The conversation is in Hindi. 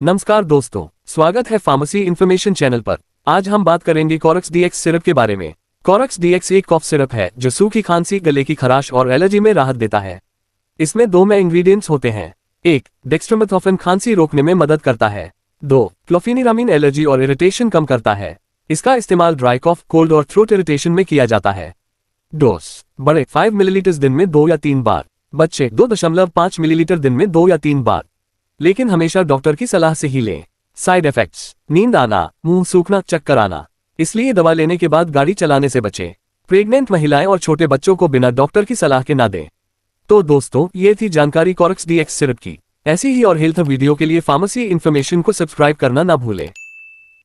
नमस्कार दोस्तों, स्वागत है फार्मेसी इन्फॉर्मेशन चैनल पर। आज हम बात करेंगे कॉरक्स डीएक्स सिरप के बारे में। कॉरक्स डीएक्स एक कॉफ सिरप है जो सूखी खांसी, गले की खराश और एलर्जी में राहत देता है। इसमें दो मेन इंग्रेडिएंट्स होते हैं। 1. डेक्स्ट्रोमेथोफेन खांसी रोकने में मदद करता है। 2. क्लोफेनिरामिन एलर्जी और इरिटेशन कम करता है। इसका इस्तेमाल ड्राई कॉफ, कोल्ड और थ्रोट इरिटेशन में किया जाता है। डोज: बड़े 5 मिलीलीटर दिन में 2 या 3 बार, बच्चे 2.5 मिलीलीटर दिन में 2 या 3 बार, लेकिन हमेशा डॉक्टर की सलाह से ही लें। साइड इफेक्ट्स: नींद आना, मुंह सूखना, चक्कर आना, इसलिए दवा लेने के बाद गाड़ी चलाने से बचें। प्रेग्नेंट महिलाएं और छोटे बच्चों को बिना डॉक्टर की सलाह के ना दें। तो दोस्तों, ये थी जानकारी कॉरक्स डीएक्स सिरप की। ऐसी ही और हेल्थ वीडियो के लिए फार्मेसी इन्फॉर्मेशन को सब्सक्राइब करना ना भूलें।